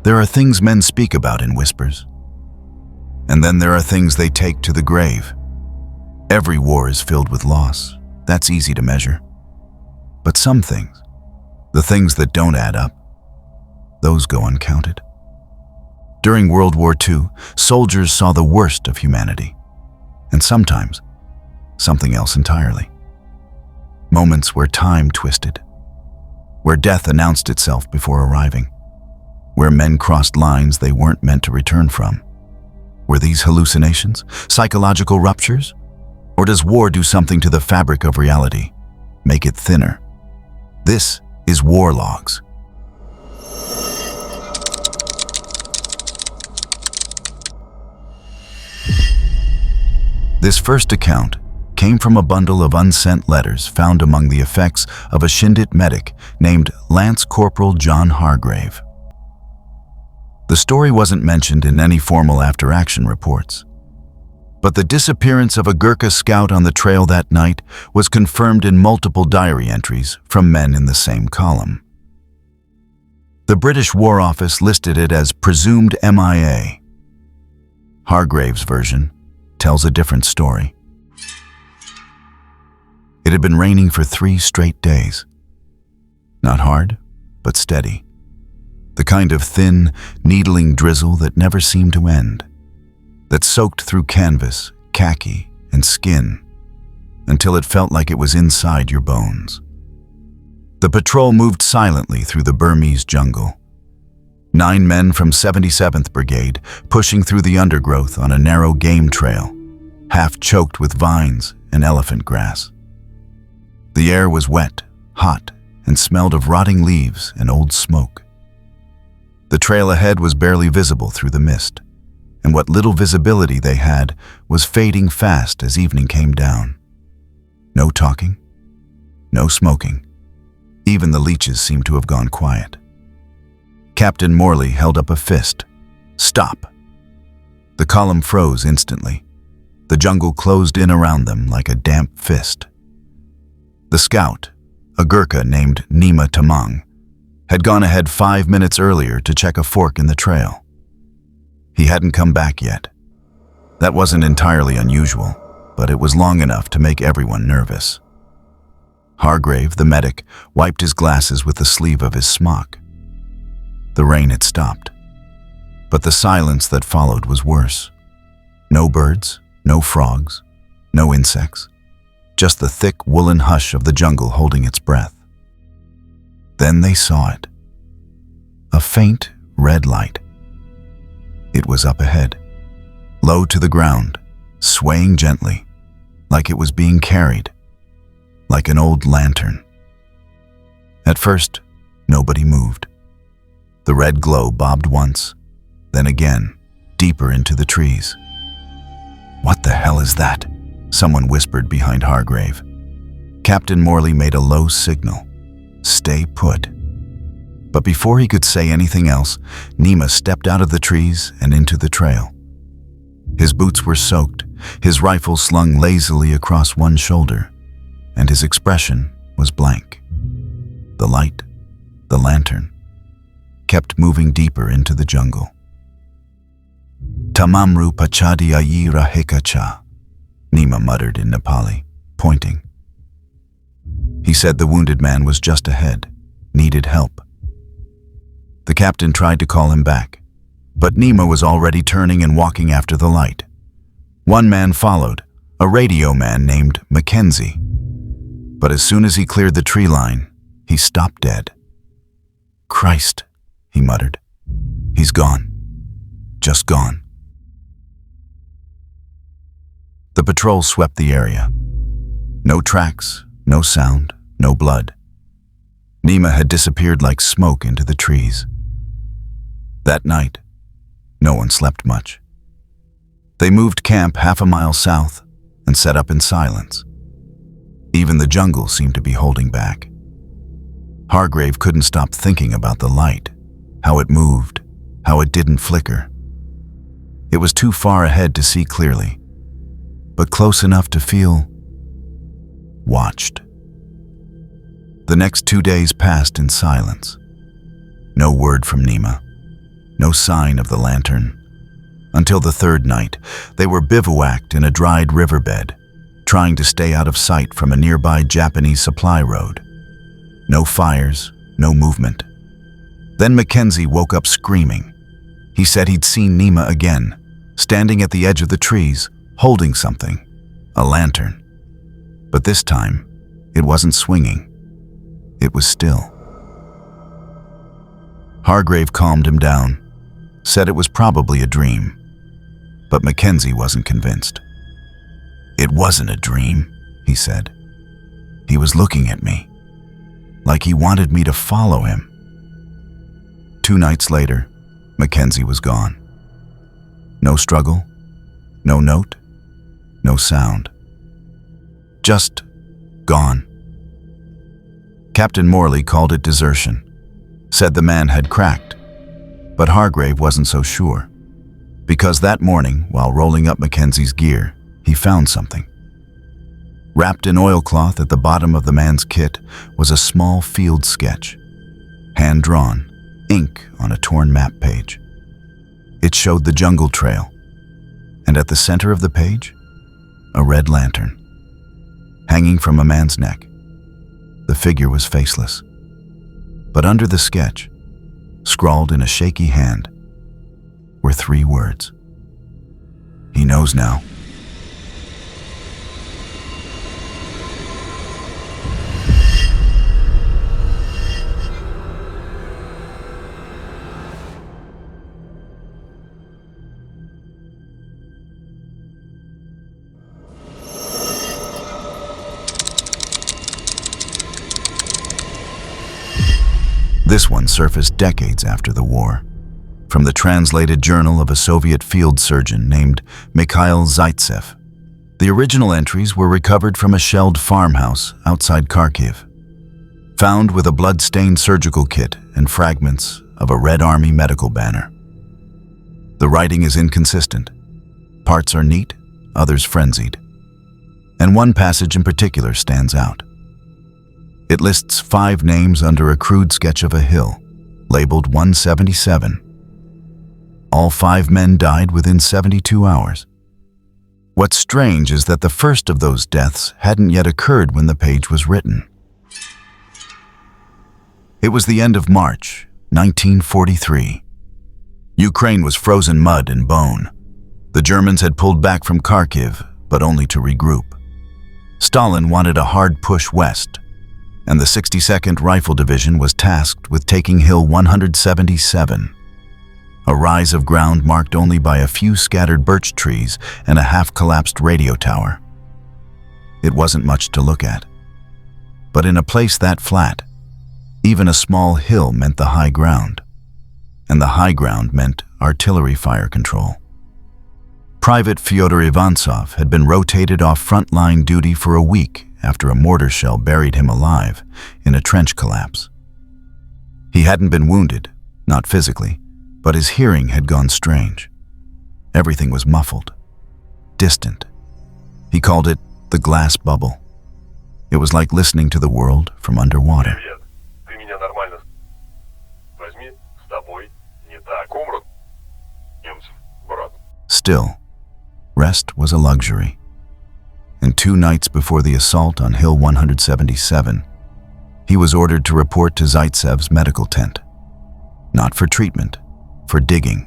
There are things men speak about in whispers. And then there are things they take to the grave. Every war is filled with loss. That's easy to measure. But some things, the things that don't add up, those go uncounted. During World War II, soldiers saw the worst of humanity, and sometimes something else entirely. Moments where time twisted, where death announced itself before arriving, where men crossed lines they weren't meant to return from. Were these hallucinations, psychological ruptures? Or does war do something to the fabric of reality, make it thinner? This is War Logs. This first account came from a bundle of unsent letters found among the effects of a Shindit medic named Lance Corporal John Hargrave. The story wasn't mentioned in any formal after-action reports, but the disappearance of a Gurkha scout on the trail that night was confirmed in multiple diary entries from men in the same column. The British War Office listed it as presumed MIA. Hargrave's version tells a different story. It had been raining for 3 straight days. Not hard, but steady. The kind of thin, needling drizzle that never seemed to end, that soaked through canvas, khaki, and skin, until it felt like it was inside your bones. The patrol moved silently through the Burmese jungle. 9 men from 77th Brigade pushing through the undergrowth on a narrow game trail, half choked with vines and elephant grass. The air was wet, hot, and smelled of rotting leaves and old smoke. The trail ahead was barely visible through the mist, and what little visibility they had was fading fast as evening came down. No talking, no smoking. Even the leeches seemed to have gone quiet. Captain Morley held up a fist. Stop! The column froze instantly. The jungle closed in around them like a damp fist. The scout, a Gurkha named Nima Tamang, had gone ahead 5 minutes earlier to check a fork in the trail. He hadn't come back yet. That wasn't entirely unusual, but it was long enough to make everyone nervous. Hargrave, the medic, wiped his glasses with the sleeve of his smock. The rain had stopped, but the silence that followed was worse. No birds, no frogs, no insects, just the thick woolen hush of the jungle holding its breath. Then they saw it. A faint red light. It was up ahead, low to the ground, swaying gently, like it was being carried, like an old lantern. At first, nobody moved. The red glow bobbed once, then again, deeper into the trees. "What the hell is that?" someone whispered behind Hargrave. Captain Morley made a low signal. Stay put. But before he could say anything else, Nima stepped out of the trees and into the trail. His boots were soaked, his rifle slung lazily across one shoulder, and his expression was blank. The light, the lantern, kept moving deeper into the jungle. "Tamamru pachadi ayi rahekacha," Nima muttered in Nepali, pointing. He said the wounded man was just ahead, needed help. The captain tried to call him back, but Nima was already turning and walking after the light. One man followed, a radio man named Mackenzie. But as soon as he cleared the tree line, he stopped dead. "Christ," he muttered. "He's gone. Just gone." The patrol swept the area. No tracks, no sound, no blood. Nima had disappeared like smoke into the trees. That night, no one slept much. They moved camp half a mile south and set up in silence. Even the jungle seemed to be holding back. Hargrave couldn't stop thinking about the light, how it moved, how it didn't flicker. It was too far ahead to see clearly, but close enough to feel watched. The next 2 days passed in silence. No word from Nima. No sign of the lantern. Until the third night, they were bivouacked in a dried riverbed, trying to stay out of sight from a nearby Japanese supply road. No fires, no movement. Then Mackenzie woke up screaming. He said he'd seen Nima again, standing at the edge of the trees, holding something, a lantern. But this time, it wasn't swinging. It was still. Hargrave calmed him down, said it was probably a dream. But Mackenzie wasn't convinced. "It wasn't a dream," he said. "He was looking at me, like he wanted me to follow him." 2 nights later, Mackenzie was gone. No struggle, no note, no sound. Just gone. Captain Morley called it desertion, said the man had cracked, but Hargrave wasn't so sure, because that morning, while rolling up Mackenzie's gear, he found something. Wrapped in oilcloth at the bottom of the man's kit was a small field sketch, hand-drawn, ink on a torn map page. It showed the jungle trail, and at the center of the page, a red lantern, hanging from a man's neck. The figure was faceless, but under the sketch, scrawled in a shaky hand, were 3 words. "He knows now." This one surfaced decades after the war, from the translated journal of a Soviet field surgeon named Mikhail Zaitsev. The original entries were recovered from a shelled farmhouse outside Kharkiv, found with a blood-stained surgical kit and fragments of a Red Army medical banner. The writing is inconsistent. Parts are neat, others frenzied. And one passage in particular stands out. It lists 5 names under a crude sketch of a hill, labeled 177. All 5 men died within 72 hours. What's strange is that the first of those deaths hadn't yet occurred when the page was written. It was the end of March, 1943. Ukraine was frozen mud and bone. The Germans had pulled back from Kharkiv, but only to regroup. Stalin wanted a hard push west, and the 62nd Rifle Division was tasked with taking Hill 177, a rise of ground marked only by a few scattered birch trees and a half-collapsed radio tower. It wasn't much to look at. But in a place that flat, even a small hill meant the high ground, and the high ground meant artillery fire control. Private Fyodor Ivantsov had been rotated off frontline duty for a week after a mortar shell buried him alive in a trench collapse. He hadn't been wounded, not physically, but his hearing had gone strange. Everything was muffled, distant. He called it the glass bubble. It was like listening to the world from underwater. Still, rest was a luxury. And 2 nights before the assault on Hill 177, he was ordered to report to Zaitsev's medical tent. Not for treatment, for digging.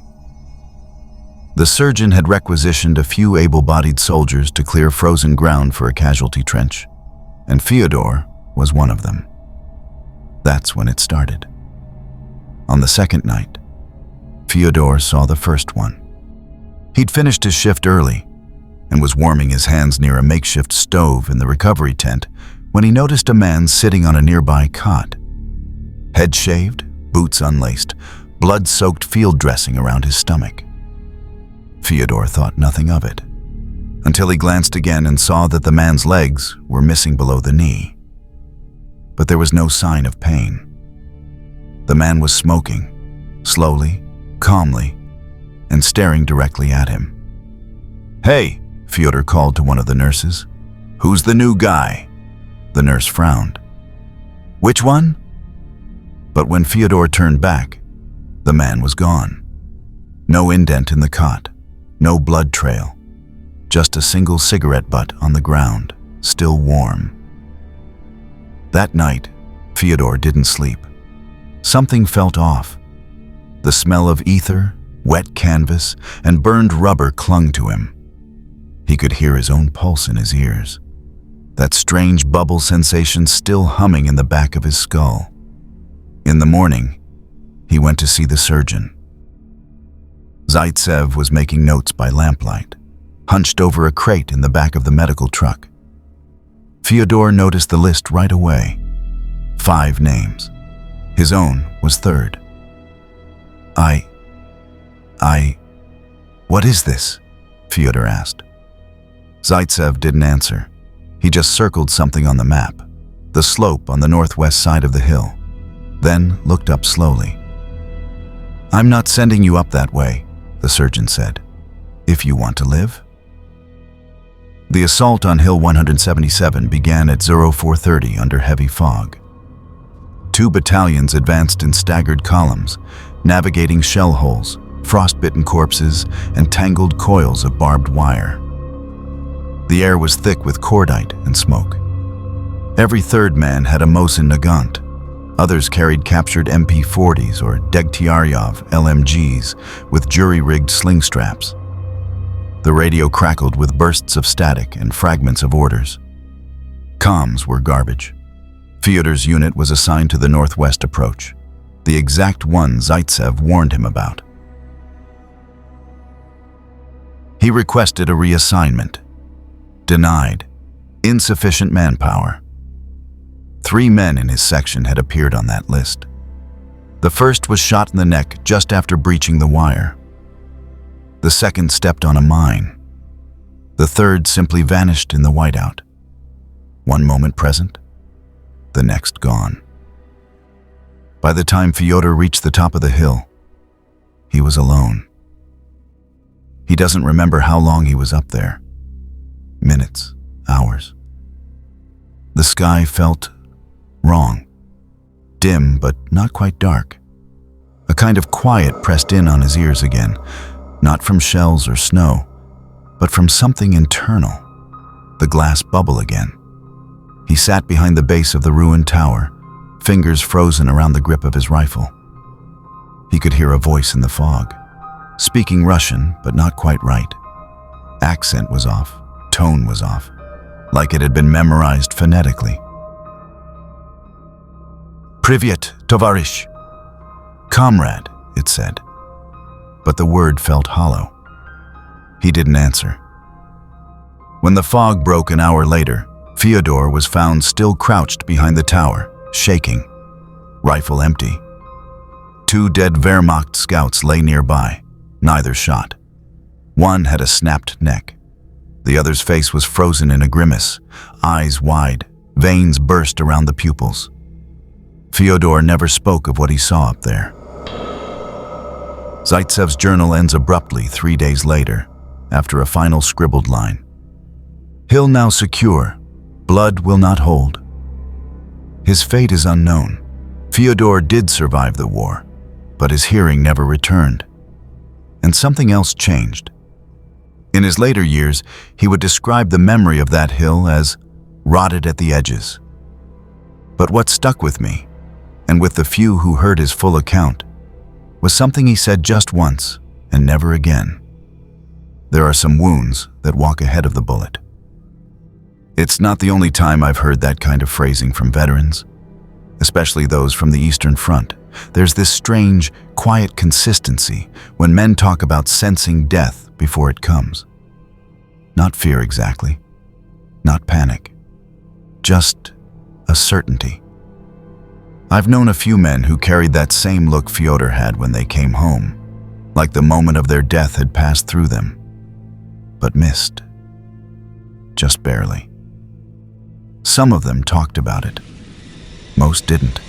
The surgeon had requisitioned a few able-bodied soldiers to clear frozen ground for a casualty trench, and Fyodor was one of them. That's when it started. On the second night, Fyodor saw the first one. He'd finished his shift early and was warming his hands near a makeshift stove in the recovery tent when he noticed a man sitting on a nearby cot. Head shaved, boots unlaced, blood-soaked field dressing around his stomach. Fyodor thought nothing of it, until he glanced again and saw that the man's legs were missing below the knee. But there was no sign of pain. The man was smoking, slowly, calmly, and staring directly at him. "Hey," Fyodor called to one of the nurses. "Who's the new guy?" The nurse frowned. "Which one?" But when Fyodor turned back, the man was gone. No indent in the cot, no blood trail, just a single cigarette butt on the ground, still warm. That night, Fyodor didn't sleep. Something felt off. The smell of ether, wet canvas, and burned rubber clung to him. He could hear his own pulse in his ears, that strange bubble sensation still humming in the back of his skull. In the morning, he went to see the surgeon. Zaitsev was making notes by lamplight, hunched over a crate in the back of the medical truck. Fyodor noticed the list right away. 5 names. His own was third. What is this? Fyodor asked. Zaitsev didn't answer. He just circled something on the map, the slope on the northwest side of the hill, then looked up slowly. "I'm not sending you up that way," the surgeon said, "if you want to live." The assault on Hill 177 began at 0430 under heavy fog. 2 battalions advanced in staggered columns, navigating shell holes, frostbitten corpses, and tangled coils of barbed wire. The air was thick with cordite and smoke. Every third man had a Mosin Nagant. Others carried captured MP-40s or Degtyaryov LMGs with jury-rigged sling straps. The radio crackled with bursts of static and fragments of orders. Comms were garbage. Fyodor's unit was assigned to the northwest approach, the exact one Zaitsev warned him about. He requested a reassignment. Denied. Insufficient manpower. 3 men in his section had appeared on that list. The first was shot in the neck just after breaching the wire. The second stepped on a mine. The third simply vanished in the whiteout. One moment present, the next gone. By the time Fyodor reached the top of the hill, he was alone. He doesn't remember how long he was up there. Minutes, hours. The sky felt wrong. Dim, but not quite dark. A kind of quiet pressed in on his ears again, not from shells or snow, but from something internal. The glass bubble again. He sat behind the base of the ruined tower, fingers frozen around the grip of his rifle. He could hear a voice in the fog, speaking Russian, but not quite right. Accent was off, tone was off, like it had been memorized phonetically. "Privyet, tovarish." "Comrade," it said. But the word felt hollow. He didn't answer. When the fog broke an hour later, Fyodor was found still crouched behind the tower, shaking, rifle empty. 2 dead Wehrmacht scouts lay nearby, neither shot. One had a snapped neck. The other's face was frozen in a grimace, eyes wide, veins burst around the pupils. Fyodor never spoke of what he saw up there. Zaitsev's journal ends abruptly 3 days later, after a final scribbled line. "Hill now secure. Blood will not hold." His fate is unknown. Fyodor did survive the war, but his hearing never returned. And something else changed. In his later years, he would describe the memory of that hill as rotted at the edges. But what stuck with me, and with the few who heard his full account, was something he said just once and never again. There are some wounds that walk ahead of the bullet. It's not the only time I've heard that kind of phrasing from veterans, especially those from the Eastern Front. There's this strange, quiet consistency when men talk about sensing death before it comes. Not fear exactly, not panic, just a certainty. I've known a few men who carried that same look Fyodor had when they came home, like the moment of their death had passed through them, but missed, just barely. Some of them talked about it, most didn't.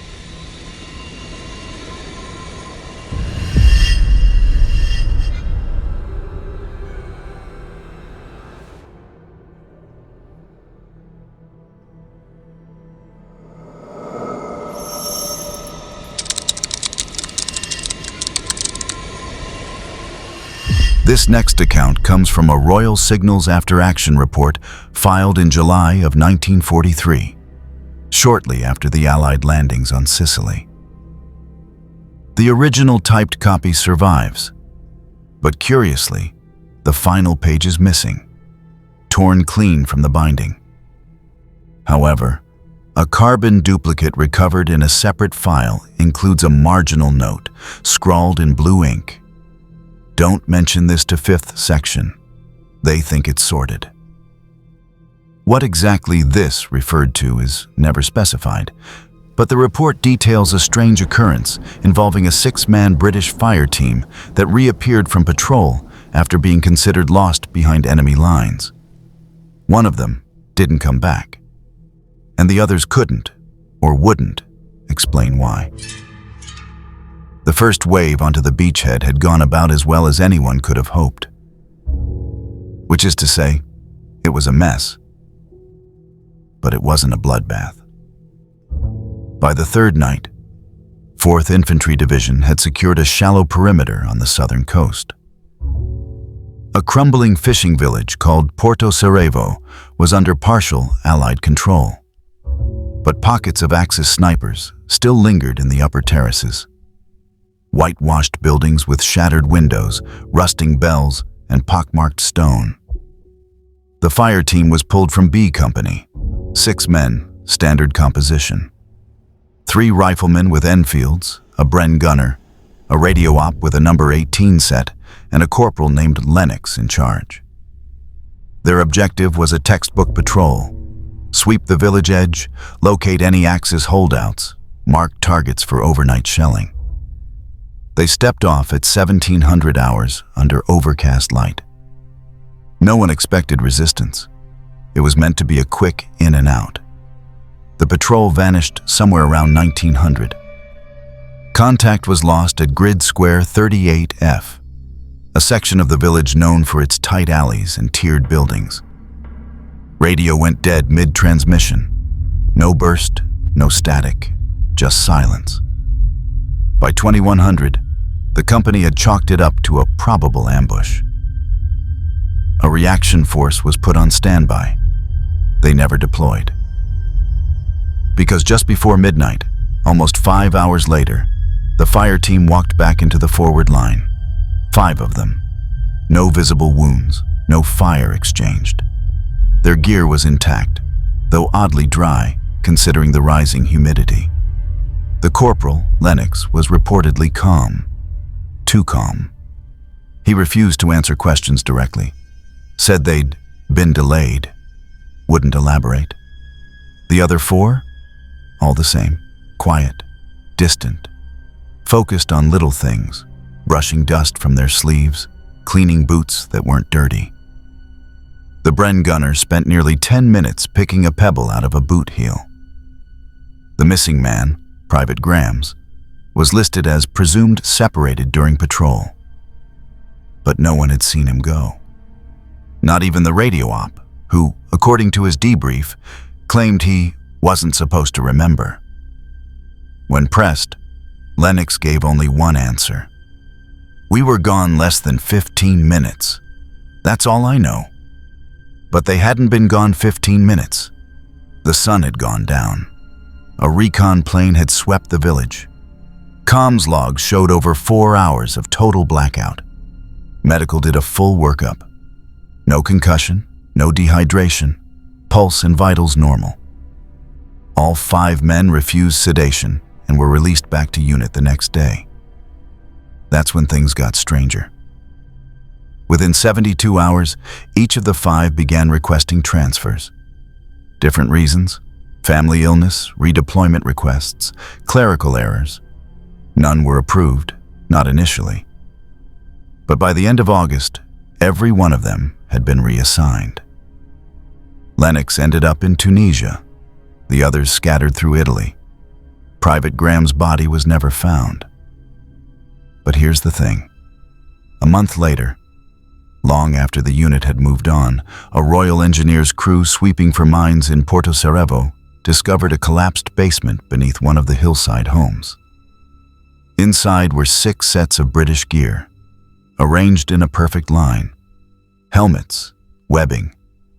This next account comes from a Royal Signals After Action report filed in July of 1943, shortly after the Allied landings on Sicily. The original typed copy survives, but curiously, the final page is missing, torn clean from the binding. However, a carbon duplicate recovered in a separate file includes a marginal note, scrawled in blue ink. Don't mention this to 5th section. They think it's sorted. What exactly this referred to is never specified, but the report details a strange occurrence involving a 6-man British fire team that reappeared from patrol after being considered lost behind enemy lines. One of them didn't come back, and the others couldn't, or wouldn't, explain why. The first wave onto the beachhead had gone about as well as anyone could have hoped. Which is to say, it was a mess. But it wasn't a bloodbath. By the third night, 4th Infantry Division had secured a shallow perimeter on the southern coast. A crumbling fishing village called Porto Sarajevo was under partial Allied control, but pockets of Axis snipers still lingered in the upper terraces. Whitewashed buildings with shattered windows, rusting bells, and pockmarked stone. The fire team was pulled from B Company, 6 men, standard composition. 3 riflemen with Enfields, a Bren gunner, a radio op with a number 18 set, and a corporal named Lennox in charge. Their objective was a textbook patrol: sweep the village edge, locate any Axis holdouts, mark targets for overnight shelling. They stepped off at 1700 hours under overcast light. No one expected resistance. It was meant to be a quick in and out. The patrol vanished somewhere around 1900. Contact was lost at Grid Square 38F, a section of the village known for its tight alleys and tiered buildings. Radio went dead mid-transmission. No burst, no static, just silence. By 2100, the company had chalked it up to a probable ambush. A reaction force was put on standby. They never deployed. Because just before midnight, almost 5 hours later, the fire team walked back into the forward line. 5 of them. No visible wounds, no fire exchanged. Their gear was intact, though oddly dry, considering the rising humidity. The corporal, Lennox, was reportedly calm. Too calm. He refused to answer questions directly. Said they'd been delayed. Wouldn't elaborate. The other 4? All the same. Quiet. Distant. Focused on little things. Brushing dust from their sleeves. Cleaning boots that weren't dirty. The Bren gunner spent nearly 10 minutes picking a pebble out of a boot heel. The missing man, Private Grams, was listed as presumed separated during patrol. But no one had seen him go. Not even the radio op, who, according to his debrief, claimed he wasn't supposed to remember. When pressed, Lennox gave only one answer. "We were gone less than 15 minutes. That's all I know." But they hadn't been gone 15 minutes. The sun had gone down. A recon plane had swept the village. Comms logs showed over 4 hours of total blackout. Medical did a full workup. No concussion, no dehydration, pulse and vitals normal. All 5 men refused sedation and were released back to unit the next day. That's when things got stranger. Within 72 hours, each of the 5 began requesting transfers. Different reasons: family illness, redeployment requests, clerical errors. None were approved, not initially. But by the end of August, every one of them had been reassigned. Lennox ended up in Tunisia, the others scattered through Italy. Private Graham's body was never found. But here's the thing. A month later, long after the unit had moved on, a Royal Engineers crew sweeping for mines in Porto Sarajevo discovered a collapsed basement beneath one of the hillside homes. Inside were 6 sets of British gear, arranged in a perfect line. Helmets, webbing,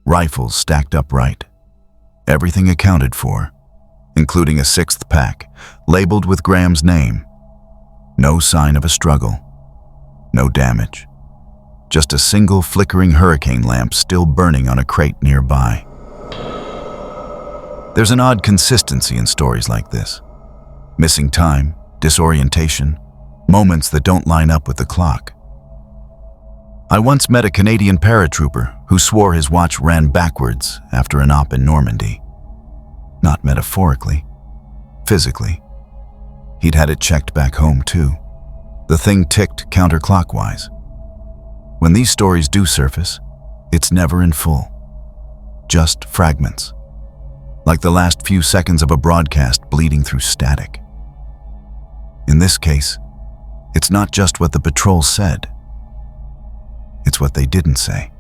rifles stacked upright. Everything accounted for, including a sixth pack, labeled with Graham's name. No sign of a struggle. No damage. Just a single flickering hurricane lamp still burning on a crate nearby. There's an odd consistency in stories like this. Missing time, disorientation, moments that don't line up with the clock. I once met a Canadian paratrooper who swore his watch ran backwards after an op in Normandy. Not metaphorically, physically. He'd had it checked back home too. The thing ticked counterclockwise. When these stories do surface, it's never in full. Just fragments. Like the last few seconds of a broadcast bleeding through static. In this case, it's not just what the patrol said. It's what they didn't say.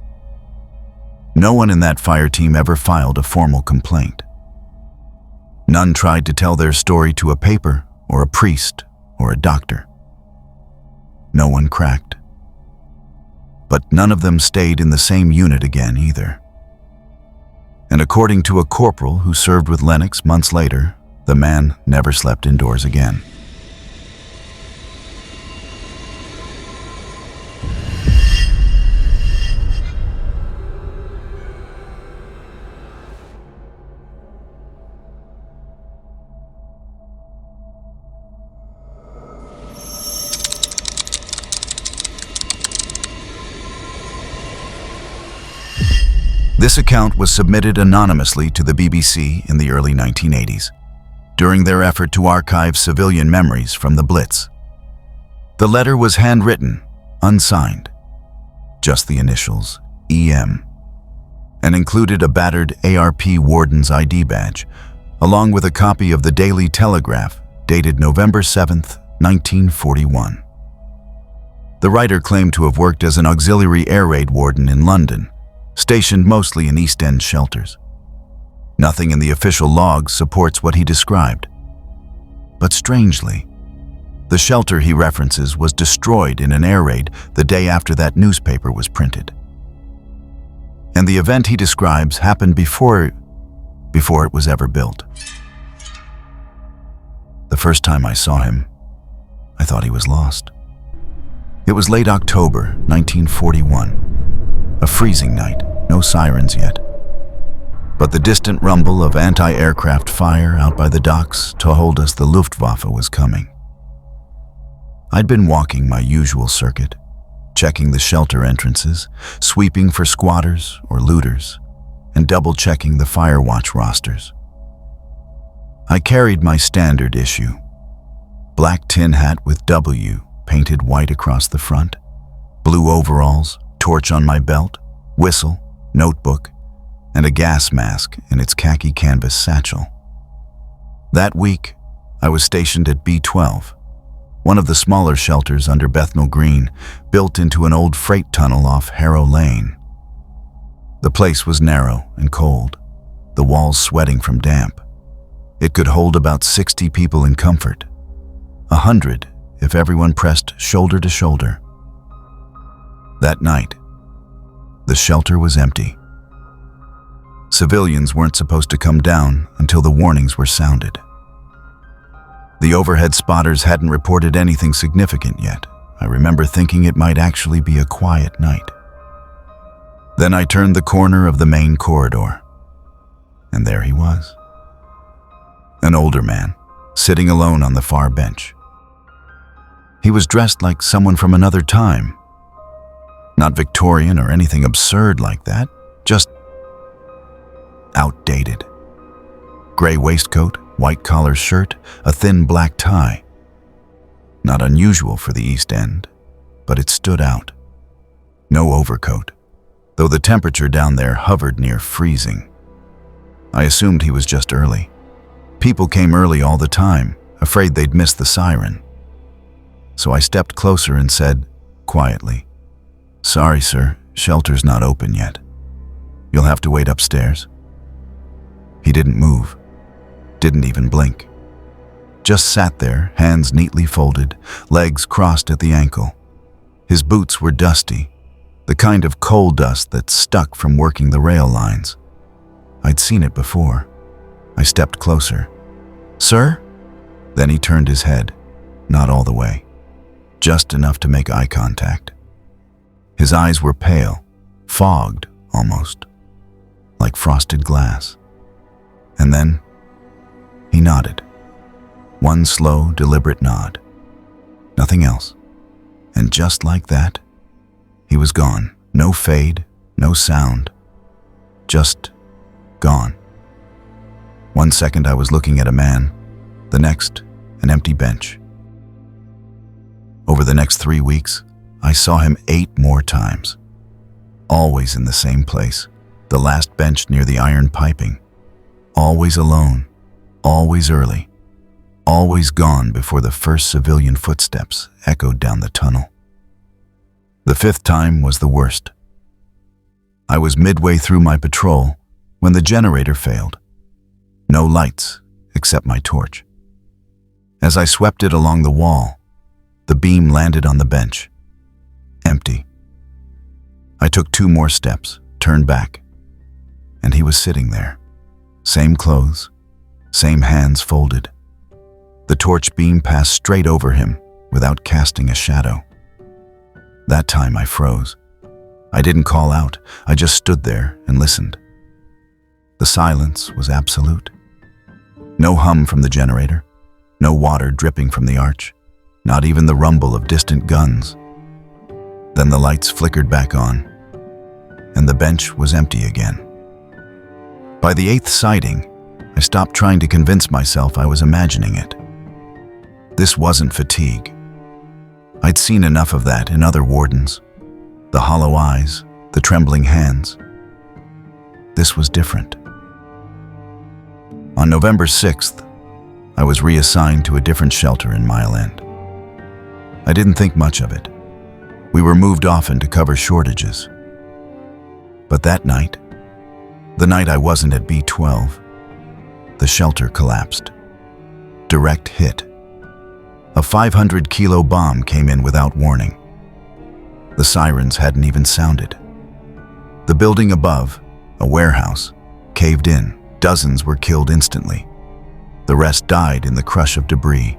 No one in that fire team ever filed a formal complaint. None tried to tell their story to a paper or a priest or a doctor. No one cracked. But none of them stayed in the same unit again either. And according to a corporal who served with Lennox months later, the man never slept indoors again. This account was submitted anonymously to the BBC in the early 1980s, during their effort to archive civilian memories from the Blitz. The letter was handwritten, unsigned, just the initials, EM, and included a battered ARP warden's ID badge, along with a copy of the Daily Telegraph dated November 7, 1941. The writer claimed to have worked as an auxiliary air raid warden in London, stationed mostly in East End shelters. Nothing in the official logs supports what he described. But strangely, the shelter he references was destroyed in an air raid the day after that newspaper was printed. And the event he describes happened before it was ever built. The first time I saw him, I thought he was lost. It was late October, 1941. A freezing night, no sirens yet. But the distant rumble of anti-aircraft fire out by the docks told us the Luftwaffe was coming. I'd been walking my usual circuit, checking the shelter entrances, sweeping for squatters or looters, and double-checking the fire watch rosters. I carried my standard issue, black tin hat with W painted white across the front, blue overalls, torch on my belt, whistle, notebook, and a gas mask in its khaki canvas satchel. That week, I was stationed at B12, one of the smaller shelters under Bethnal Green, built into an old freight tunnel off Harrow Lane. The place was narrow and cold, the walls sweating from damp. It could hold about 60 people in comfort, 100 if everyone pressed shoulder to shoulder. That night, the shelter was empty. Civilians weren't supposed to come down until the warnings were sounded. The overhead spotters hadn't reported anything significant yet. I remember thinking it might actually be a quiet night. Then I turned the corner of the main corridor, and there he was. An older man, sitting alone on the far bench. He was dressed like someone from another time. Not Victorian or anything absurd like that, just outdated. Gray waistcoat, white collar shirt, a thin black tie. Not unusual for the East End, but it stood out. No overcoat, though the temperature down there hovered near freezing. I assumed he was just early. People came early all the time, afraid they'd miss the siren. So I stepped closer and said, quietly, "Sorry, sir, shelter's not open yet. You'll have to wait upstairs." He didn't move, didn't even blink. Just sat there, hands neatly folded, legs crossed at the ankle. His boots were dusty, the kind of coal dust that stuck from working the rail lines. I'd seen it before. I stepped closer. "Sir?" Then he turned his head, not all the way, just enough to make eye contact. His eyes were pale, fogged almost, like frosted glass. And then he nodded. One slow, deliberate nod. Nothing else. And just like that, he was gone. No fade, no sound. Just gone. 1 second I was looking at a man, the next, an empty bench. Over the next 3 weeks, I saw him 8 more times. Always in the same place, the last bench near the iron piping. Always alone, always early, always gone before the first civilian footsteps echoed down the tunnel. The 5th time was the worst. I was midway through my patrol when the generator failed. No lights except my torch. As I swept it along the wall, the beam landed on the bench. Empty. I took 2 more steps, turned back, and he was sitting there. Same clothes, same hands folded. The torch beam passed straight over him without casting a shadow. That time I froze. I didn't call out, I just stood there and listened. The silence was absolute. No hum from the generator, no water dripping from the arch, not even the rumble of distant guns. Then the lights flickered back on, and the bench was empty again. By the 8th sighting, I stopped trying to convince myself I was imagining it. This wasn't fatigue. I'd seen enough of that in other wardens. The hollow eyes, the trembling hands. This was different. On November 6th, I was reassigned to a different shelter in Mile End. I didn't think much of it. We were moved often to cover shortages. But that night, the night I wasn't at B12, the shelter collapsed. Direct hit. A 500-kilo bomb came in without warning. The sirens hadn't even sounded. The building above, a warehouse, caved in. Dozens were killed instantly. The rest died in the crush of debris.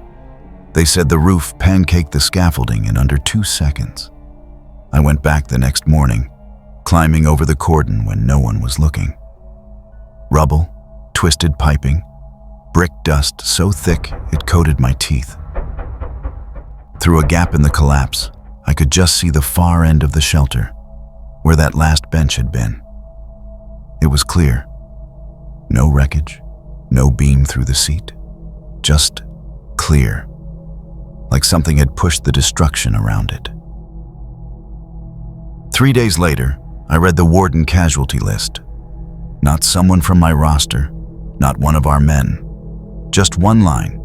They said the roof pancaked the scaffolding in under 2 seconds. I went back the next morning, climbing over the cordon when no one was looking. Rubble, twisted piping, brick dust so thick it coated my teeth. Through a gap in the collapse, I could just see the far end of the shelter, where that last bench had been. It was clear. No wreckage, no beam through the seat. Just clear, like something had pushed the destruction around it. 3 days later, I read the warden casualty list. Not someone from my roster, not one of our men. Just one line.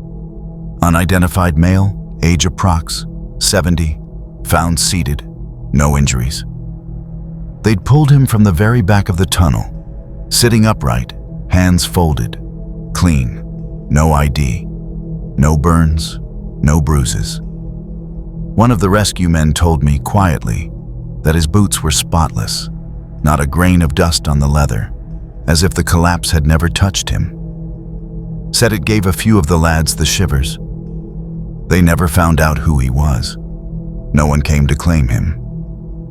Unidentified male, age approx, 70, found seated, no injuries. They'd pulled him from the very back of the tunnel, sitting upright, hands folded, clean, no ID, no burns, no bruises. One of the rescue men told me quietly that his boots were spotless, not a grain of dust on the leather, as if the collapse had never touched him. Said it gave a few of the lads the shivers. They never found out who he was. No one came to claim him.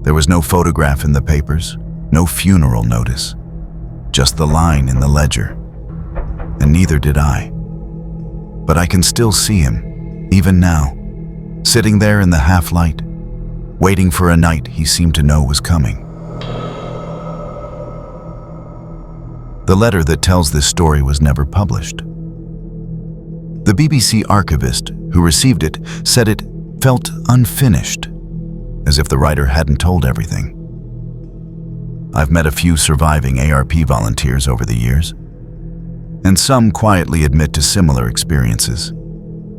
There was no photograph in the papers, no funeral notice, just the line in the ledger. And neither did I. But I can still see him, even now, sitting there in the half-light, waiting for a night he seemed to know was coming. The letter that tells this story was never published. The BBC archivist who received it said it felt unfinished, as if the writer hadn't told everything. I've met a few surviving ARP volunteers over the years, and some quietly admit to similar experiences,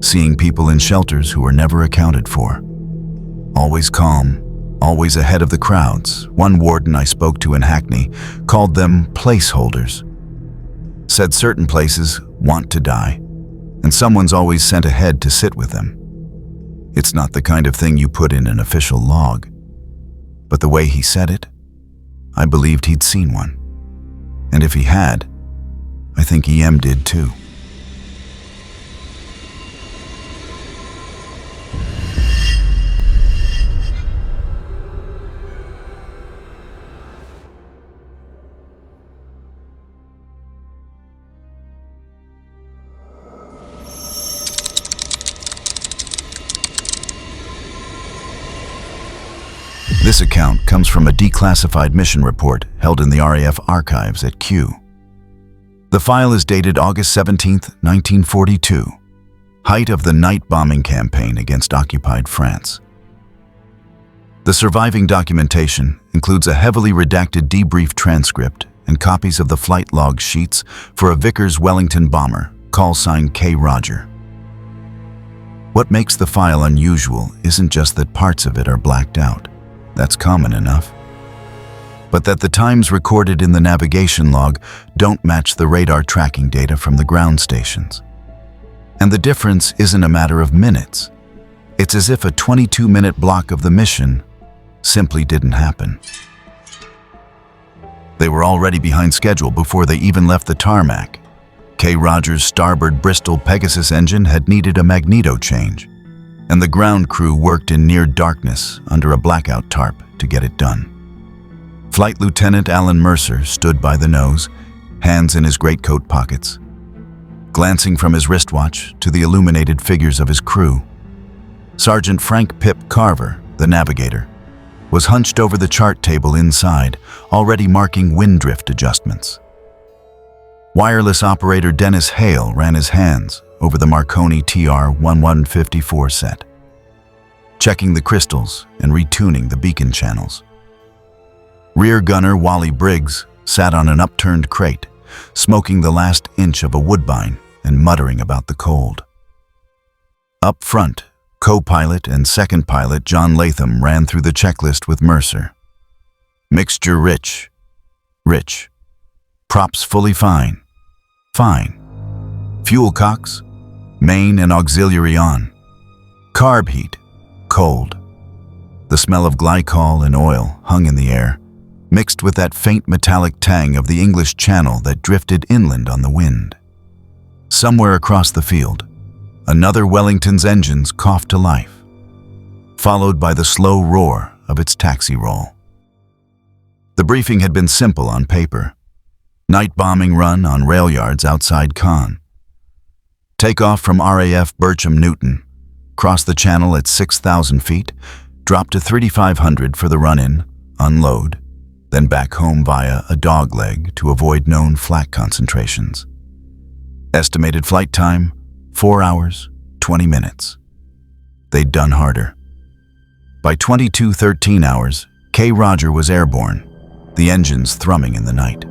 seeing people in shelters who were never accounted for. Always calm, always ahead of the crowds. One warden I spoke to in Hackney called them placeholders. Said certain places want to die, and someone's always sent ahead to sit with them. It's not the kind of thing you put in an official log. But the way he said it, I believed he'd seen one. And if he had, I think EM did too. This account comes from a declassified mission report held in the RAF archives at Kew. The file is dated August 17, 1942, height of the night bombing campaign against occupied France. The surviving documentation includes a heavily redacted debrief transcript and copies of the flight log sheets for a Vickers Wellington bomber, call sign K. Roger. What makes the file unusual isn't just that parts of it are blacked out. That's common enough. But that the times recorded in the navigation log don't match the radar tracking data from the ground stations. And the difference isn't a matter of minutes. It's as if a 22-minute block of the mission simply didn't happen. They were already behind schedule before they even left the tarmac. K. Rogers' starboard Bristol Pegasus engine had needed a magneto change, and the ground crew worked in near darkness under a blackout tarp to get it done. Flight Lieutenant Alan Mercer stood by the nose, hands in his greatcoat pockets. Glancing from his wristwatch to the illuminated figures of his crew, Sergeant Frank Pip Carver, the navigator, was hunched over the chart table inside, already marking wind drift adjustments. Wireless operator Dennis Hale ran his hands over the Marconi TR-1154 set, checking the crystals and retuning the beacon channels. Rear gunner Wally Briggs sat on an upturned crate, smoking the last inch of a woodbine and muttering about the cold. Up front, co-pilot and second pilot John Latham ran through the checklist with Mercer. Mixture rich. Props fully fine. Fuel cocks, main and auxiliary on. Carb heat, cold. The smell of glycol and oil hung in the air, mixed with that faint metallic tang of the English Channel that drifted inland on the wind. Somewhere across the field, another Wellington's engines coughed to life, followed by the slow roar of its taxi roll. The briefing had been simple on paper. Night bombing run on rail yards outside Caen. Takeoff from RAF Bircham Newton, cross the channel at 6,000 feet, drop to 3,500 for the run-in, unload, then back home via a dogleg to avoid known flak concentrations. Estimated flight time, 4 hours, 20 minutes. They'd done harder. By 22:13 hours, K. Roger was airborne, the engines thrumming in the night.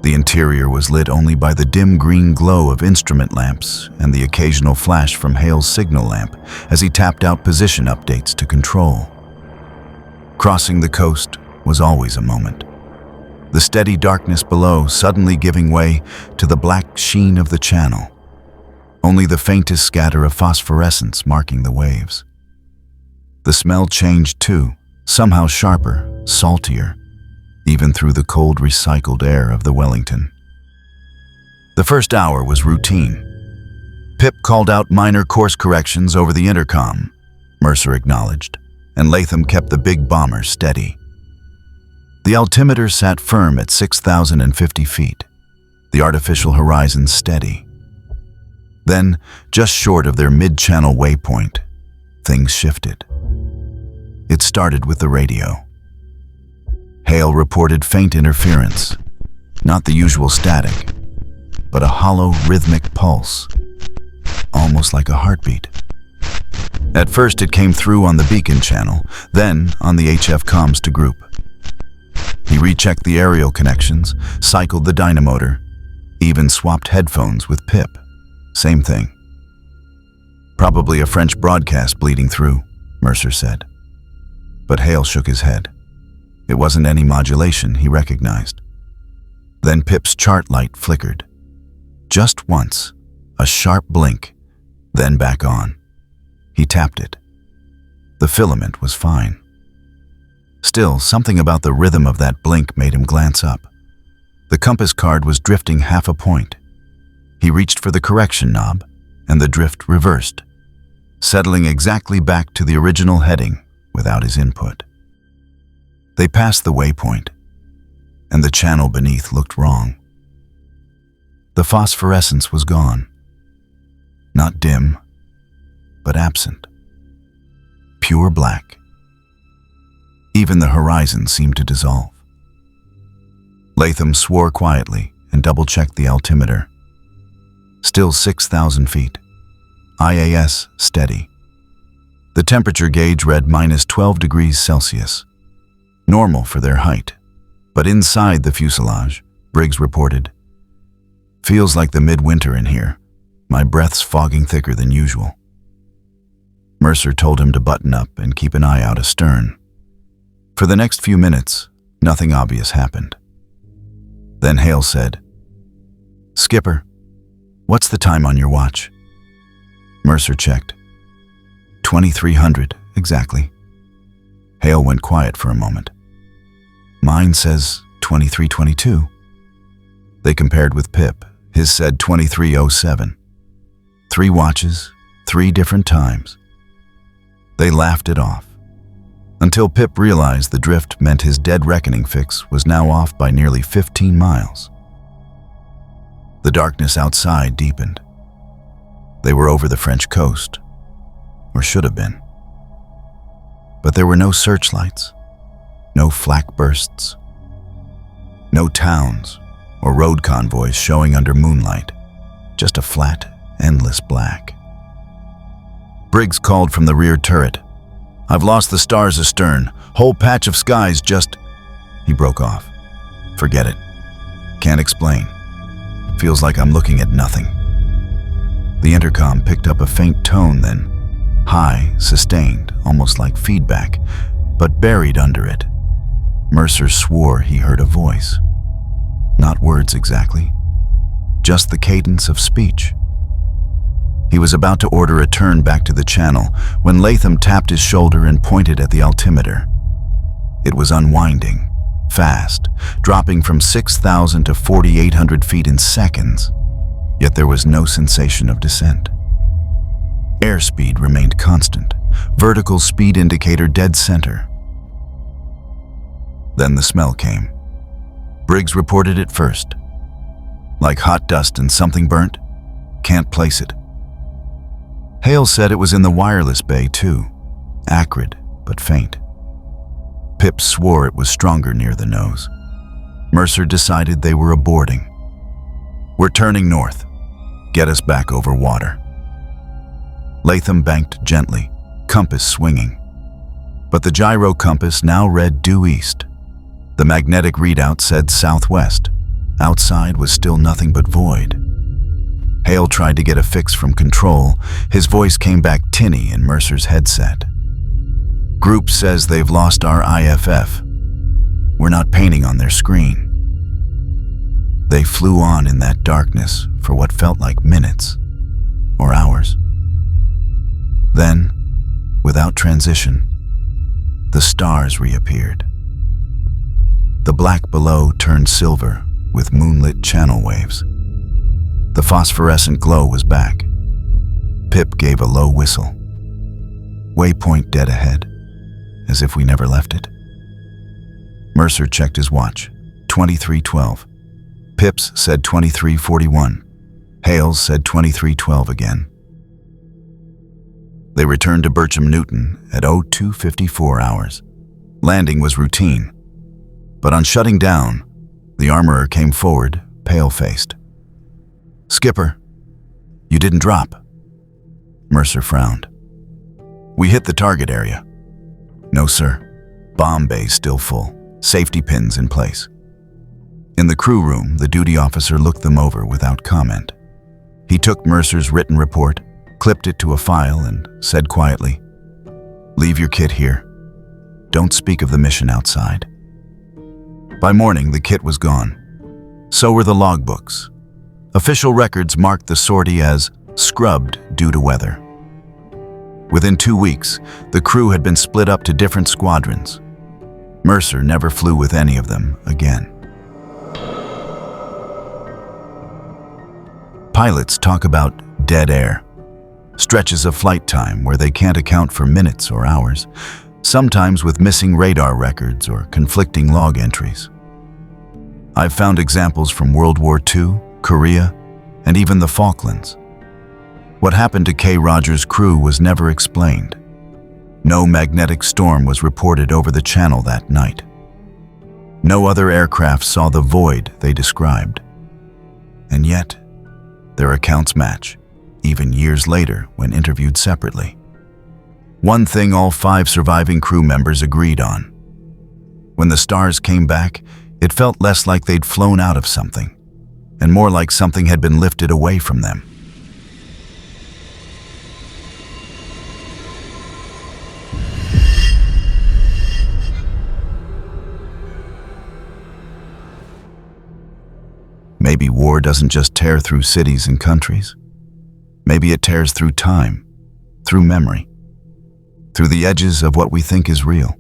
The interior was lit only by the dim green glow of instrument lamps and the occasional flash from Hale's signal lamp as he tapped out position updates to control. Crossing the coast was always a moment. The steady darkness below suddenly giving way to the black sheen of the channel, only the faintest scatter of phosphorescence marking the waves. The smell changed too, somehow sharper, saltier, even through the cold recycled air of the Wellington. The first hour was routine. Pip called out minor course corrections over the intercom, Mercer acknowledged, and Latham kept the big bomber steady. The altimeter sat firm at 6,050 feet, the artificial horizon steady. Then, just short of their mid-channel waypoint, things shifted. It started with the radio. Hale reported faint interference, not the usual static, but a hollow rhythmic pulse, almost like a heartbeat. At first it came through on the beacon channel, then on the HF comms to group. He rechecked the aerial connections, cycled the dynamotor, even swapped headphones with Pip. Same thing. Probably a French broadcast bleeding through, Mercer said. But Hale shook his head. It wasn't any modulation, he recognized. Then Pip's chart light flickered. Just once, a sharp blink, then back on. He tapped it, The filament was fine. Still, something about the rhythm of that blink made him glance up. The compass card was drifting half a point. He reached for the correction knob, and the drift reversed, settling exactly back to the original heading without his input. They passed the waypoint, and the channel beneath looked wrong. The phosphorescence was gone. Not dim, but absent. Pure black. Even the horizon seemed to dissolve. Latham swore quietly and double-checked the altimeter. Still 6,000 feet. IAS steady. The temperature gauge read -12 degrees Celsius. Normal for their height. But inside the fuselage, Briggs reported, "Feels like the midwinter in here. My breath's fogging thicker than usual." Mercer told him to button up and keep an eye out astern. For the next few minutes, nothing obvious happened. Then Hale said, "Skipper, what's the time on your watch?" Mercer checked. 2300, exactly. Hale went quiet for a moment. "Mine says 2322. They compared with Pip. His said 2307. 3 watches, 3 different times. They laughed it off, until Pip realized the drift meant his dead reckoning fix was now off by nearly 15 miles. The darkness outside deepened. They were over the French coast, or should have been. But there were no searchlights, no flak bursts, no towns or road convoys showing under moonlight, just a flat, endless black. Briggs called from the rear turret, "I've lost the stars astern. Whole patch of skies just..." He broke off. "Forget it. Can't explain. Feels like I'm looking at nothing." The intercom picked up a faint tone then, high, sustained, almost like feedback, but buried under it. Mercer swore he heard a voice. Not words exactly, just the cadence of speech. He was about to order a turn back to the channel when Latham tapped his shoulder and pointed at the altimeter. It was unwinding, fast, dropping from 6,000 to 4,800 feet in seconds, yet there was no sensation of descent. Airspeed remained constant, vertical speed indicator dead center. Then the smell came. Briggs reported it first. "Like hot dust and something burnt? Can't place it." Hale said it was in the wireless bay too, acrid but faint. Pip swore it was stronger near the nose. Mercer decided they were aborting. "We're turning north. Get us back over water." Latham banked gently, compass swinging. But the gyro compass now read due east. The magnetic readout said southwest. Outside was still nothing but void. Hale tried to get a fix from control. His voice came back tinny in Mercer's headset. "Group says they've lost our IFF. We're not painting on their screen." They flew on in that darkness for what felt like minutes or hours. Then, without transition, the stars reappeared. The black below turned silver with moonlit channel waves. The phosphorescent glow was back. Pip gave a low whistle. Waypoint dead ahead, as if we never left it. Mercer checked his watch. 23:12. Pip's said 23:41. Hale's said 23:12 again. They returned to Bircham Newton at 02:54 hours. Landing was routine. But on shutting down, the armorer came forward, pale-faced. "Skipper, you didn't drop." Mercer frowned. "We hit the target area." "No, sir. Bomb bay's still full. Safety pins in place." In the crew room, the duty officer looked them over without comment. He took Mercer's written report, clipped it to a file, and said quietly, "Leave your kit here. Don't speak of the mission outside." By morning, the kit was gone. So were the logbooks. Official records marked the sortie as scrubbed due to weather. Within 2 weeks, the crew had been split up to different squadrons. Mercer never flew with any of them again. Pilots talk about dead air, stretches of flight time where they can't account for minutes or hours, sometimes with missing radar records or conflicting log entries. I've found examples from World War II, Korea, and even the Falklands. What happened to K. Rogers' crew was never explained. No magnetic storm was reported over the channel that night. No other aircraft saw the void they described. And yet, their accounts match, even years later when interviewed separately. One thing all 5 surviving crew members agreed on. When the stars came back, it felt less like they'd flown out of something, and more like something had been lifted away from them. Maybe war doesn't just tear through cities and countries. Maybe it tears through time, through memory, through the edges of what we think is real.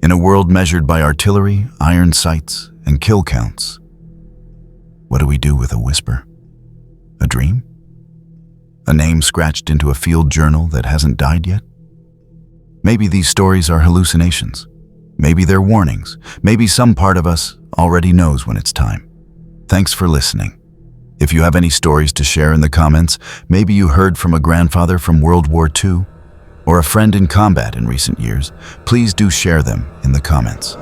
In a world measured by artillery, iron sights, and kill counts, what do we do with a whisper? A dream? A name scratched into a field journal that hasn't died yet? Maybe these stories are hallucinations. Maybe they're warnings. Maybe some part of us already knows when it's time. Thanks for listening. If you have any stories to share in the comments, maybe you heard from a grandfather from World War II or a friend in combat in recent years, please do share them in the comments.